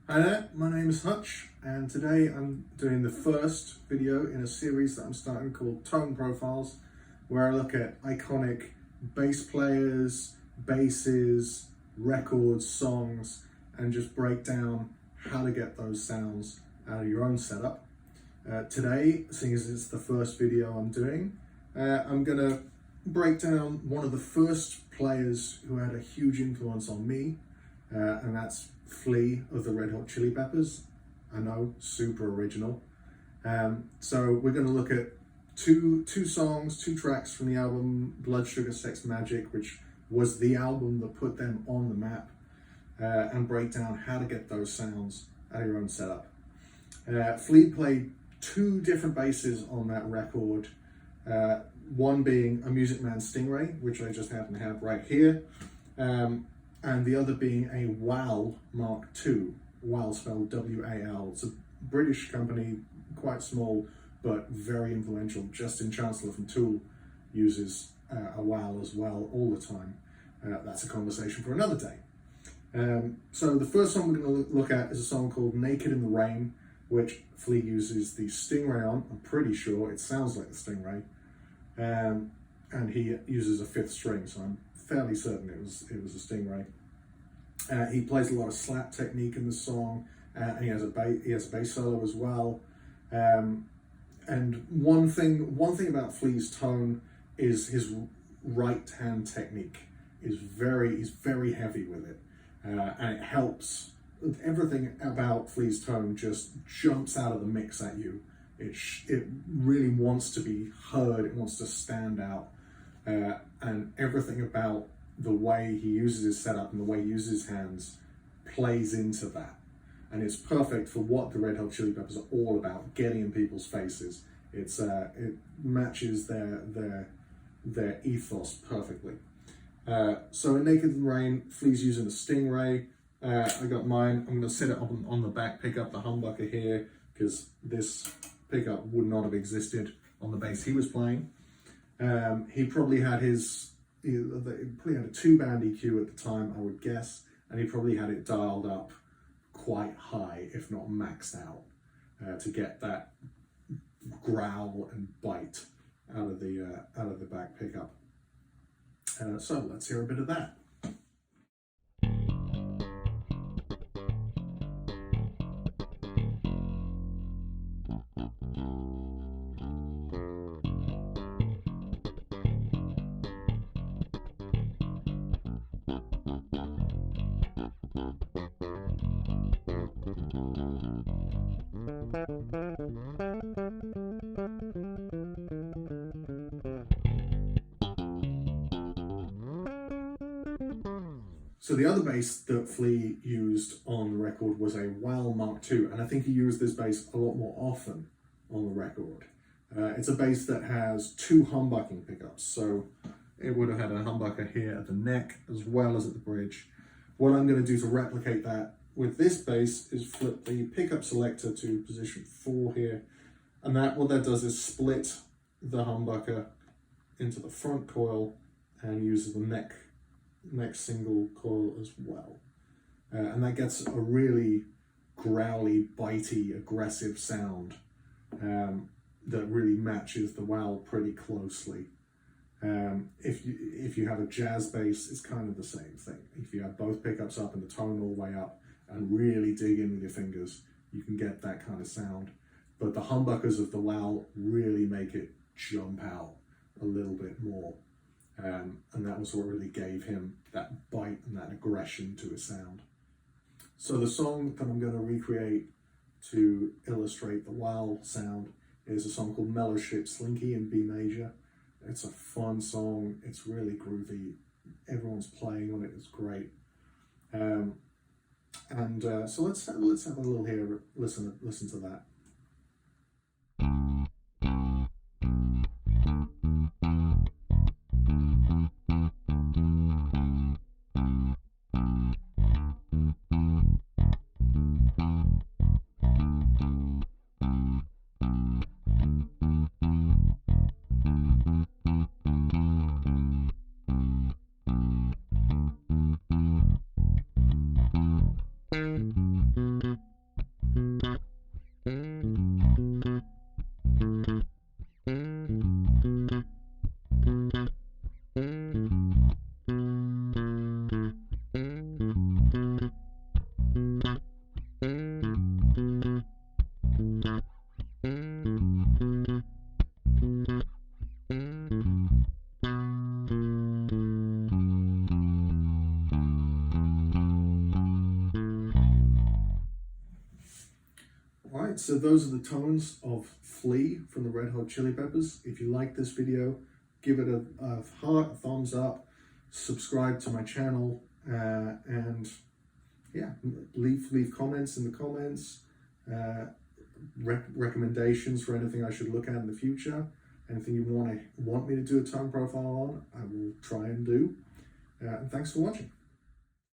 Hi there, my name is Hutch, and today I'm doing the first video in a series that I'm starting called Tone Profiles, where I look at iconic bass players, basses, records, songs, and just break down how to get those sounds out of your own setup. Today, seeing as it's the first video I'm doing, I'm gonna break down one of the first players who had a huge influence on me, and that's Flea of the Red Hot Chili Peppers. I know, super original. So we're going to look at two songs, two tracks from the album Blood Sugar Sex Magik, which was the album that put them on the map, and break down how to get those sounds out of your own setup. Flea played two different basses on that record, one being a Music Man Stingray, which I just happen to have right here, and the other being a WAL Mark II, WAL spelled W-A-L. It's a British company, quite small, but very influential. Justin Chancellor from Tool uses a WAL as well all the time. That's a conversation for another day. So the first song we're going to look at is a song called Naked in the Rain, which Flea uses the Stingray on. I'm pretty sure it sounds like the Stingray. And he uses a fifth string, so I'm fairly certain it was a Stingray. He plays a lot of slap technique in the song, and he has a bass solo as well. And one thing about Flea's tone is his right hand technique. He's very heavy with it, and it helps. Everything about Flea's tone just jumps out of the mix at you. It really wants to be heard. It wants to stand out. And everything about the way he uses his setup and the way he uses his hands plays into that. And it's perfect for what the Red Hot Chili Peppers are all about, getting in people's faces. It matches their ethos perfectly. So in Naked in the Rain, Flea's using a Stingray. I got mine. I'm going to set it up on the back pickup, the humbucker here, because this pickup would not have existed on the bass he was playing. He probably had a 2-band EQ at the time, I would guess, and he probably had it dialed up quite high, if not maxed out, to get that growl and bite out of the back pickup. So let's hear a bit of that. So the other bass that Flea used on the record was a WAL Mark II, and I think he used this bass a lot more often on the record. It's a bass that has two humbucking pickups, so it would have had a humbucker here at the neck as well as at the bridge. What I'm going to do to replicate that with this bass is flip the pickup selector to position 4 here, and what that does is split the humbucker into the front coil and uses the neck single coil as well. And that gets a really growly, bitey, aggressive sound that really matches the WAL pretty closely. If you have a jazz bass, it's kind of the same thing. If you have both pickups up and the tone all the way up and really dig in with your fingers, you can get that kind of sound. But the humbuckers of the WAL really make it jump out a little bit more. And that was what really gave him that bite and that aggression to his sound. So the song that I'm going to recreate to illustrate the WAL sound is a song called Mellow Ship Slinky in B major. It's a fun song. It's really groovy. Everyone's playing on it. It's great. So let's have a little here. Listen to that. Alright, so those are the tones of Flea from the Red Hot Chili Peppers. If you like this video, give it a heart, a thumbs up, subscribe to my channel, and yeah, leave comments in the comments, recommendations for anything I should look at in the future, anything you want me to do a tone profile on, I will try and do. And thanks for watching.